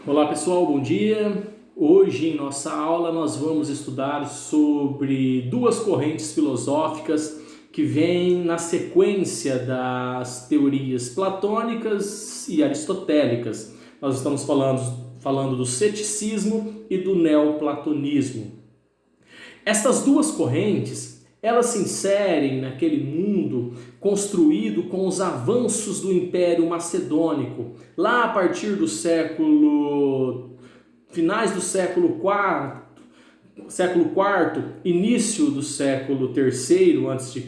Olá pessoal, bom dia. Hoje em nossa aula nós vamos estudar sobre duas correntes filosóficas que vêm na sequência das teorias platônicas e aristotélicas. Nós estamos falando do ceticismo e do neoplatonismo. Estas duas correntes, elas se inserem naquele mundo construído com os avanços do Império Macedônico, lá a partir do finais do século IV, início do século III a.C.,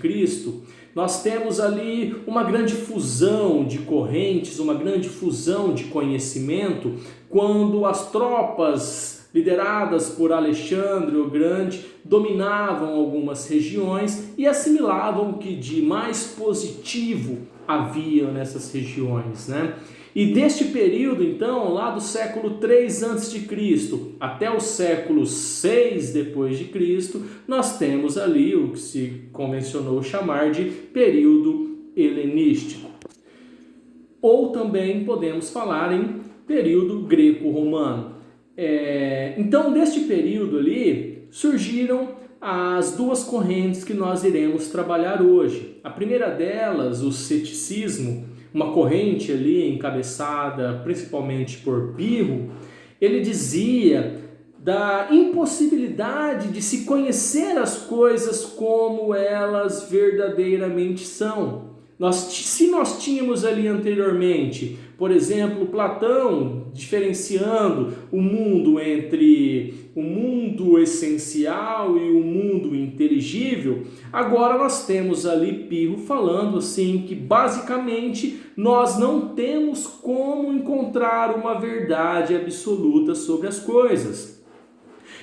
nós temos ali uma grande fusão de correntes, uma grande fusão de conhecimento, quando as tropas lideradas por Alexandre o Grande dominavam algumas regiões e assimilavam o que de mais positivo havia nessas regiões, né? E deste período, então, lá do século III a.C. até o século VI depois de Cristo, nós temos ali o que se convencionou chamar de período helenístico. Ou também podemos falar em período greco-romano. Então, deste período ali, surgiram as duas correntes que nós iremos trabalhar hoje. A primeira delas, o ceticismo, uma corrente ali encabeçada principalmente por Pirro, ele dizia da impossibilidade de se conhecer as coisas como elas verdadeiramente são. Se nós tínhamos ali anteriormente, por exemplo, Platão diferenciando o mundo entre o mundo essencial e o mundo inteligível, agora nós temos ali Pirro falando assim que basicamente nós não temos como encontrar uma verdade absoluta sobre as coisas.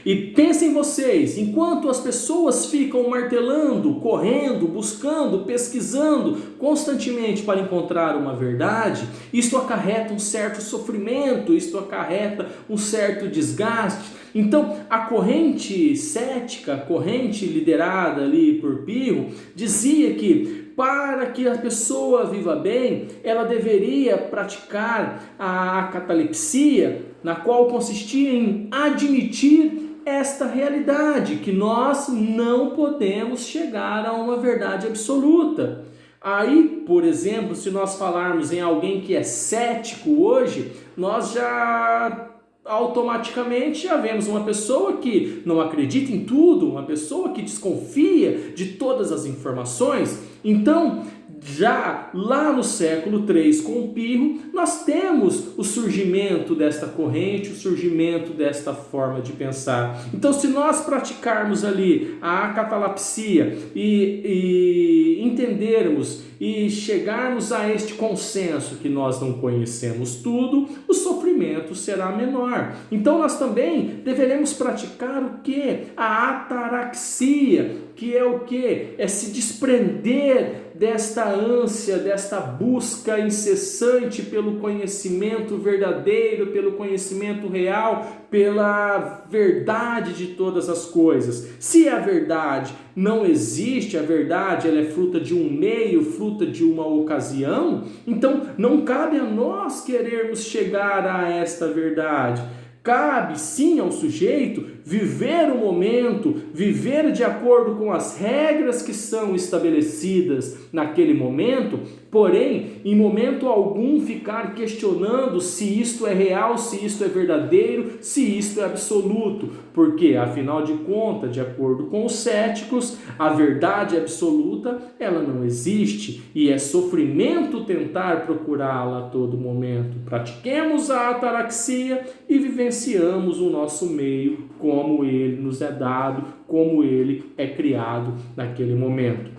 E pensem vocês, enquanto as pessoas ficam martelando, correndo, buscando, pesquisando constantemente para encontrar uma verdade, isto acarreta um certo sofrimento, isto acarreta um certo desgaste. Então, a corrente cética, a corrente liderada ali por Pirro, dizia que para que a pessoa viva bem, ela deveria praticar a catalepsia, na qual consistia em admitir esta realidade, que nós não podemos chegar a uma verdade absoluta. Aí, por exemplo, se nós falarmos em alguém que é cético hoje, nós já automaticamente já vemos uma pessoa que não acredita em tudo, uma pessoa que desconfia de todas as informações. Então, já lá no século III com Pirro, nós temos o surgimento desta corrente, o surgimento desta forma de pensar. Então, se nós praticarmos ali a catalepsia e entendermos e chegarmos a este consenso que nós não conhecemos tudo, o sofrimento será menor. Então, nós também deveremos praticar o que? A ataraxia, que é o que? É se desprender desta ânsia, desta busca incessante pelo conhecimento verdadeiro, pelo conhecimento real, pela verdade de todas as coisas. Se a verdade não existe, a verdade ela é fruta de um meio, fruta de uma ocasião, então não cabe a nós querermos chegar a esta verdade. Cabe sim ao sujeito viver o momento, viver de acordo com as regras que são estabelecidas naquele momento, porém, em momento algum ficar questionando se isto é real, se isto é verdadeiro, se isto é absoluto, porque afinal de contas, de acordo com os céticos, a verdade absoluta, ela não existe e é sofrimento tentar procurá-la a todo momento. Pratiquemos a ataraxia e vivenciamos o nosso meio como ele nos é dado, como ele é criado naquele momento.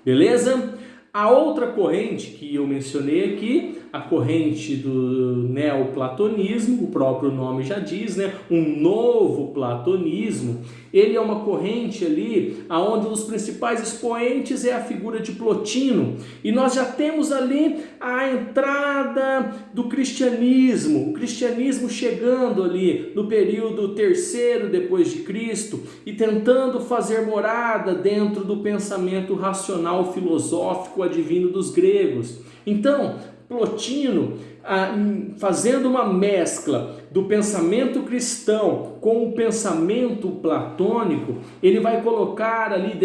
Beleza? A outra corrente que eu mencionei aqui, a corrente do neoplatonismo, o próprio nome já diz, né? Um novo platonismo, ele é uma corrente ali onde um dos principais expoentes é a figura de Plotino. E nós já temos ali a entrada do cristianismo, o cristianismo chegando ali no período terceiro depois de Cristo e tentando fazer morada dentro do pensamento racional filosófico advindo dos gregos. Então, Plotino fazendo uma mescla do pensamento cristão com o pensamento platônico, ele vai colocar ali,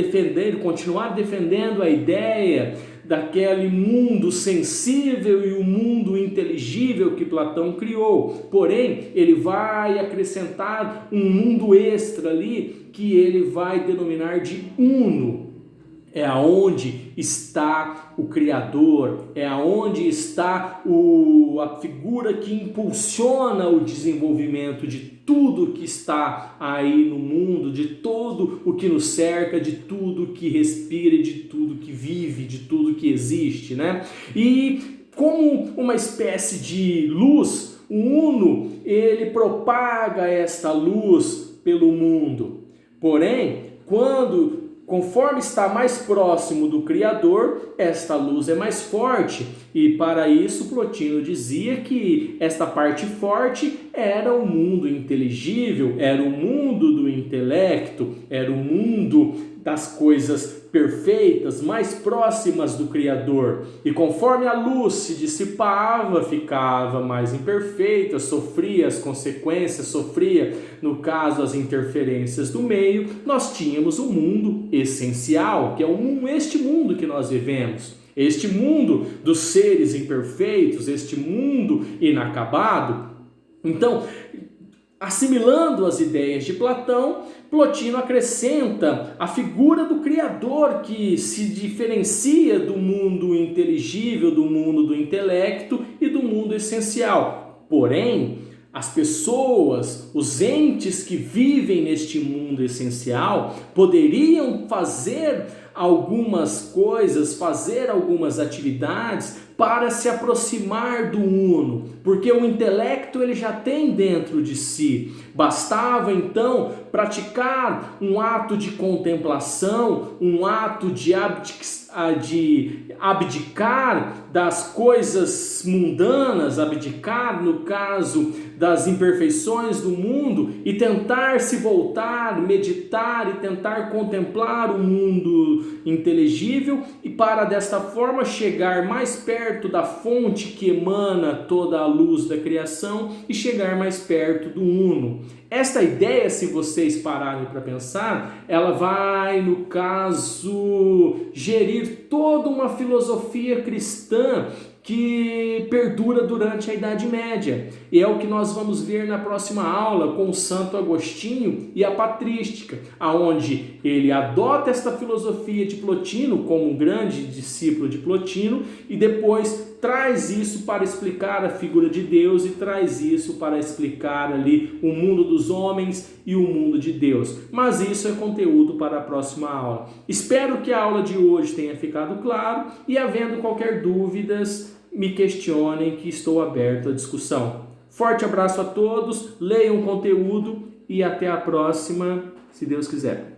continuar defendendo a ideia daquele mundo sensível e o mundo inteligível que Platão criou. Porém, ele vai acrescentar um mundo extra ali que ele vai denominar de uno. É aonde está o Criador, é aonde está a figura que impulsiona o desenvolvimento de tudo que está aí no mundo, de tudo o que nos cerca, de tudo que respira, de tudo que vive, de tudo que existe, né? E como uma espécie de luz, o Uno, ele propaga esta luz pelo mundo. Porém, conforme está mais próximo do Criador, esta luz é mais forte. E para isso, Plotino dizia que esta parte forte era o mundo inteligível, era o mundo do intelecto, era o mundo das coisas perfeitas, mais próximas do Criador. E conforme a luz se dissipava, ficava mais imperfeita, sofria as consequências, sofria, no caso, as interferências do meio, nós tínhamos o mundo essencial, que é este mundo que nós vivemos. Este mundo dos seres imperfeitos, este mundo inacabado. Então, assimilando as ideias de Platão, Plotino acrescenta a figura do Criador, que se diferencia do mundo inteligível, do mundo do intelecto e do mundo essencial. Porém, as pessoas, os entes que vivem neste mundo essencial, poderiam fazer algumas coisas, fazer algumas atividades para se aproximar do uno, porque o intelecto ele já tem dentro de si. Bastava então praticar um ato de contemplação, um ato de abdicar das coisas mundanas, abdicar no caso das imperfeições do mundo e tentar se voltar, meditar e tentar contemplar o mundo inteligível e para desta forma chegar mais perto da fonte que emana toda a luz da criação e chegar mais perto do uno. Esta ideia, se vocês pararem para pensar, ela vai, no caso, gerir toda uma filosofia cristã que perdura durante a Idade Média. E é o que nós vamos ver na próxima aula com o Santo Agostinho e a patrística, aonde ele adota esta filosofia de Plotino como um grande discípulo de Plotino e depois traz isso para explicar a figura de Deus e traz isso para explicar ali o mundo dos homens e o mundo de Deus. Mas isso é conteúdo para a próxima aula. Espero que a aula de hoje tenha ficado claro e, havendo qualquer dúvidas, me questionem, que estou aberto à discussão. Forte abraço a todos, leiam o conteúdo e até a próxima, se Deus quiser.